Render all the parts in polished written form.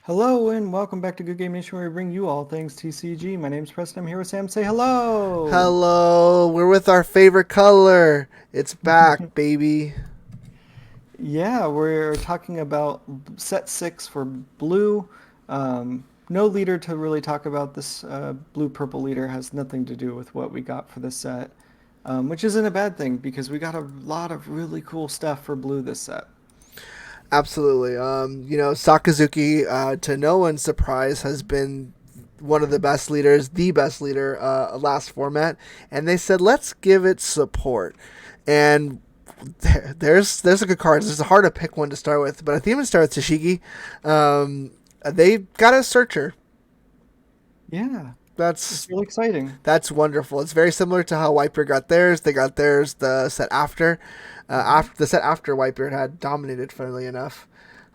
Hello and welcome back to Good Game Nation, where we bring you all things TCG. My name's Preston. I'm here with Sam. Say hello. Hello, we're with our favorite color. It's back, baby. Yeah, we're talking about set six for blue. No leader to really talk about. This blue-purple leader has nothing to do with what we got for this set, which isn't a bad thing because we got a lot of really cool stuff for blue this set. Absolutely. Sakazuki, to no one's surprise, has been one of the best leaders, the best leader last format, and they said let's give it support. And there's a good cards. It's hard to pick one to start with, but I think I'm gonna start with Tashigi. They got a searcher. Yeah, it's That's really exciting. That's wonderful. It's very similar to how Whitebeard got theirs. They got theirs the set after. Mhm. After the set after Whitebeard had dominated, funnily enough,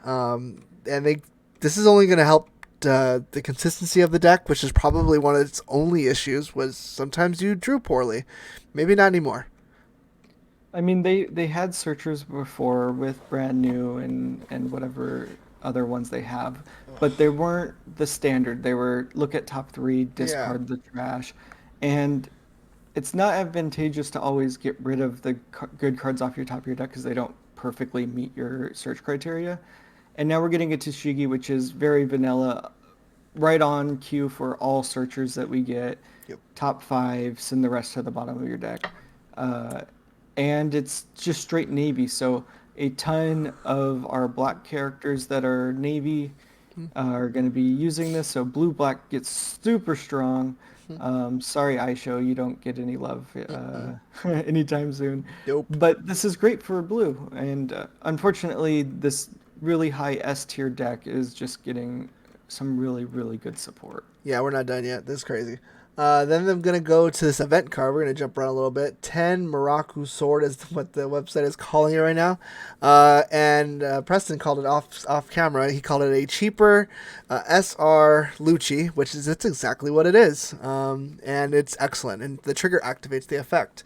and they this is only going to help the consistency of the deck, which is probably one of its only issues. Was sometimes you drew poorly, maybe not anymore. I mean, they had searchers before with brand new and whatever other ones they have, but they weren't the standard. They were look at top three, Yeah, discard the trash, and it's not advantageous to always get rid of the good cards off your top of your deck because they don't perfectly meet your search criteria. And now we're getting a Tashigi, which is very vanilla, right on cue for all searchers that we get, yep. top five, send the rest to the bottom of your deck. Uh, and it's just straight navy. So a ton of our black characters that are navy are going to be using this. So blue black gets super strong. Sorry, Aisho, you don't get any love anytime soon. Nope. But this is great for blue. And unfortunately, this really high S tier deck is just getting some really, really good support. Yeah, we're not done yet. This is crazy. Then I'm gonna go to this event card. We're gonna jump around a little bit. 10 Maraku Sword is what the website is calling it right now. And Preston called it off camera. He called it a cheaper SR Lucci, which is it's exactly what it is. And it's excellent. And the trigger activates the effect.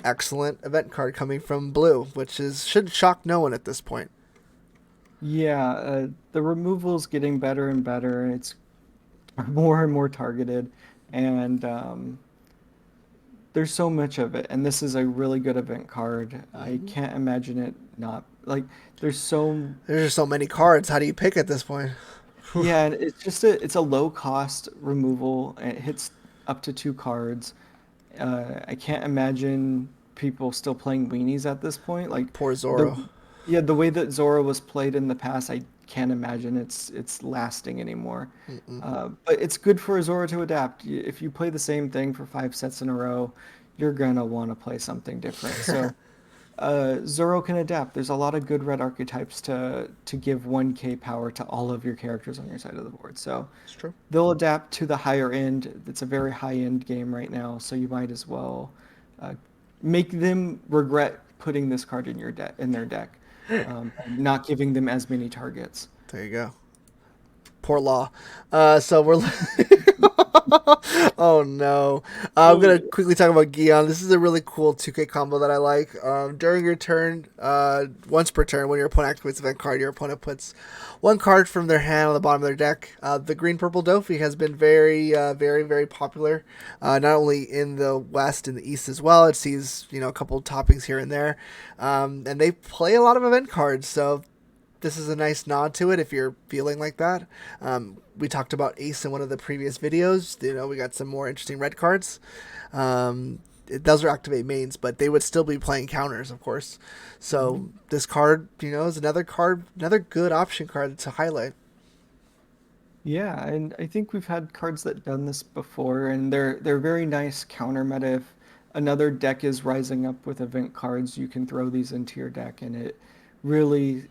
Excellent event card coming from Blue, which is should shock no one at this point. Yeah, the removal is getting better and better. It's more and more targeted, and there's so much of it. And this is a really good event card. I Mm-hmm. can't imagine it not like there's so There's just so many cards. How do you pick at this point? yeah. And it's a low cost removal. And it hits up to two cards. I can't imagine people still playing weenies at this point. Like Poor the Zoro. yeah, the way that Zora was played in the past, I can't imagine it's lasting anymore. Mm-mm. But it's good for Zora to adapt. If you play the same thing for five sets in a row, you're gonna want to play something different. So Zoro can adapt. There's a lot of good red archetypes to give 1K power to all of your characters on your side of the board. So It's true. they'll adapt to the higher end. It's a very high end game right now, so you might as well uh, make them regret putting this card in your deck in their deck, not giving them as many targets. There you go. Poor law. So we're. Oh no. I'm gonna quickly talk about Gion. This is a really cool 2K combo that I like. During your turn, once per turn, when your opponent activates event card, your opponent puts one card from their hand on the bottom of their deck. The green purple Dofi has been very popular, not only in the west and the east as well. It sees a couple toppings here and there, and they play a lot of event cards. So this is a nice nod to it if you're feeling like that. We talked about Ace in one of the previous videos. We got some more interesting red cards. Those are activate mains, but they would still be playing counters, of course. So Mhm. this card, is another card, another good option card to highlight. Yeah, and I think we've had cards that done this before, and they're very nice counter meta. If another deck is rising up with event cards, you can throw these into your deck, and it really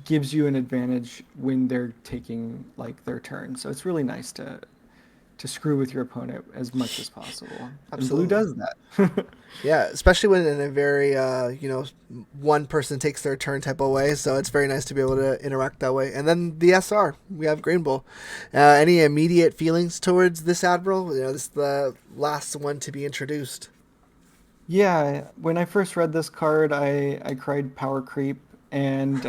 gives you an advantage when they're taking like their turn. So it's really nice to screw with your opponent as much as possible. And blue Absolutely. does that. Yeah, especially when in a very one person takes their turn type of way. So it's very nice to be able to interact that way. And then the SR, we have Green Bull. Any immediate feelings towards this admiral? This is the last one to be introduced. Yeah, when I first read this card, I cried power creep, and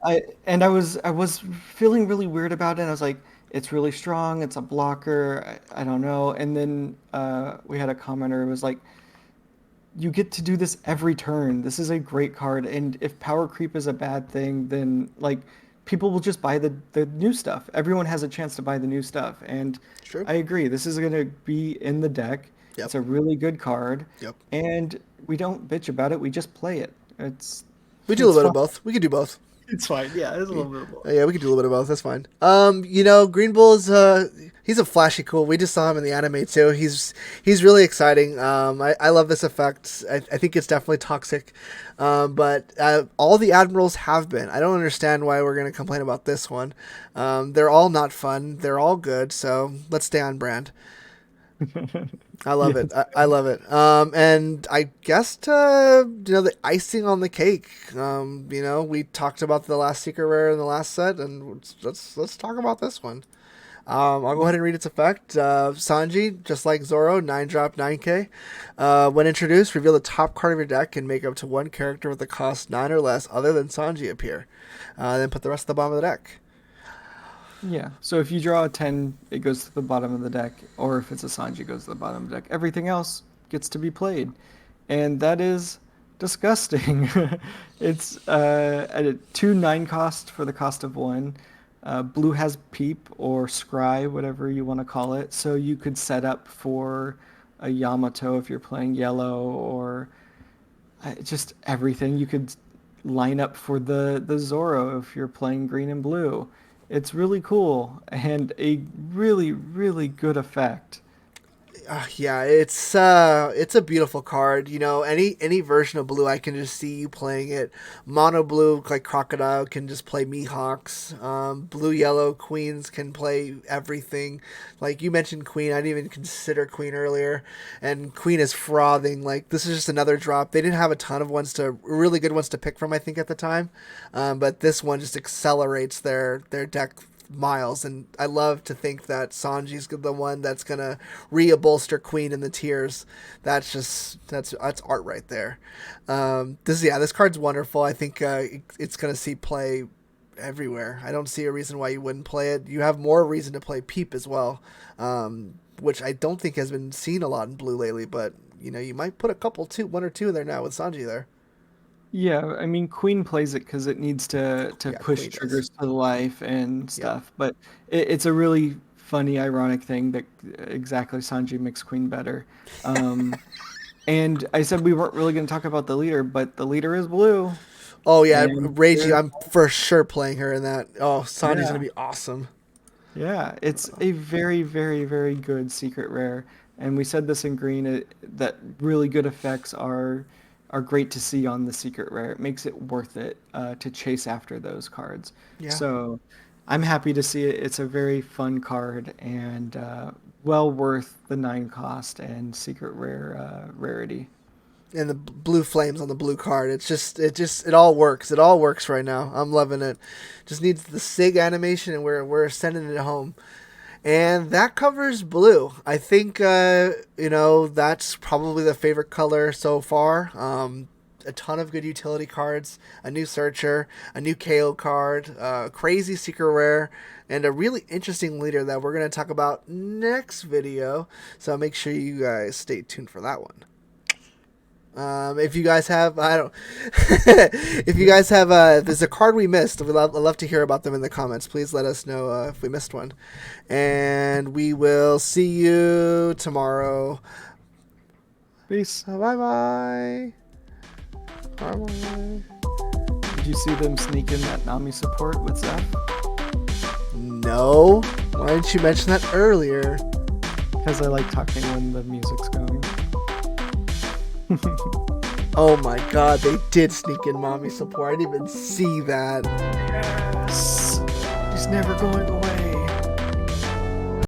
I was feeling really weird about it. I was like, it's really strong. It's a blocker. I don't know. And then we had a commenter who was like, you get to do this every turn. This is a great card. And if power creep is a bad thing, then like people will just buy the new stuff. Everyone has a chance to buy the new stuff. And True. I agree. This is going to be in the deck. Yep. It's a really good card. Yep. And we don't bitch about it. We just play it. We do a It's little bit fun. of both. We could do both. It's fine. Yeah, it's a little bit of both. Yeah, we could do a little bit of both. That's fine. Green Bull's he's a flashy cool. We just saw him in the anime too. He's really exciting. I love this effect. I think it's definitely toxic. But all the admirals have been. I don't understand why we're gonna complain about this one. They're all not fun. They're all good. So let's stay on brand. I love it. Yes. I love it. And I guess the icing on the cake. We talked about the last secret rare in the last set, and let's talk about this one. I'll go ahead and read its effect. Sanji, just like Zoro, 9-drop 9K. When introduced, reveal the top card of your deck and make up to one character with a cost 9 or less other than Sanji appear. Then put the rest at the bottom of the deck. Yeah. So if you draw a 10, it goes to the bottom of the deck, or if it's a Sanji, it goes to the bottom of the deck. Everything else gets to be played. And that is disgusting. It's at a 2/9 cost for the cost of one. Blue has Peep or Scry, whatever you want to call it. So you could set up for a Yamato if you're playing yellow, or just everything. You could line up for the Zoro if you're playing green and blue. It's really cool and a really really good effect. Yeah, it's a beautiful card. Any version of blue, I can just see you playing it. Mono blue, like Crocodile, can just play Mihawks. Blue yellow queens can play everything. Like you mentioned, Queen. I didn't even consider Queen earlier, and Queen is frothing. Like this is just another drop. They didn't have a ton of really good ones to pick from. I think at the time, but this one just accelerates their deck miles, and I love to think that Sanji's the one that's gonna bolster Queen in the tiers. That's art right there. This card's wonderful. I think it's gonna see play everywhere. I don't see a reason why you wouldn't play it. You have more reason to play Peep as well, which I don't think has been seen a lot in blue lately. But you might put one or two in there now with Sanji there. Yeah, I mean Queen plays it because it needs to Yeah, push Queen does. triggers to life and Yep. stuff. But it's a really funny, ironic thing that exactly Sanji makes Queen better. Um, and I said we weren't really going to talk about the leader, but the leader is blue, Oh yeah, and Reiji. I'm for sure playing her in that. Oh, Sanji's gonna yeah. be awesome. Yeah, it's a very, very, very good secret rare. And we said this in green that really good effects are great to see on the secret rare. It makes it worth it to chase after those cards. Yeah. So I'm happy to see it. It's a very fun card and well worth the 9 cost and secret rare rarity. And the blue flames on the blue card. It all works. It all works right now. I'm loving it. Just needs the Sig animation, and we're sending it home. And that covers blue. I think that's probably the favorite color so far. A ton of good utility cards, a new searcher, a new KO card, crazy secret rare, and a really interesting leader that we're going to talk about next video. So make sure you guys stay tuned for that one. If you guys have, I don't, if you guys have, if there's a card we missed, I'd love to hear about them in the comments. Please let us know if we missed one. And we will see you tomorrow. Peace. Bye bye. Bye bye. Did you see them sneak in that Nami support with Zeph? No. Why didn't you mention that earlier? Because I like talking when the music's going. Oh my god, they did sneak in mommy support. I didn't even see that. Yes! He's never going away.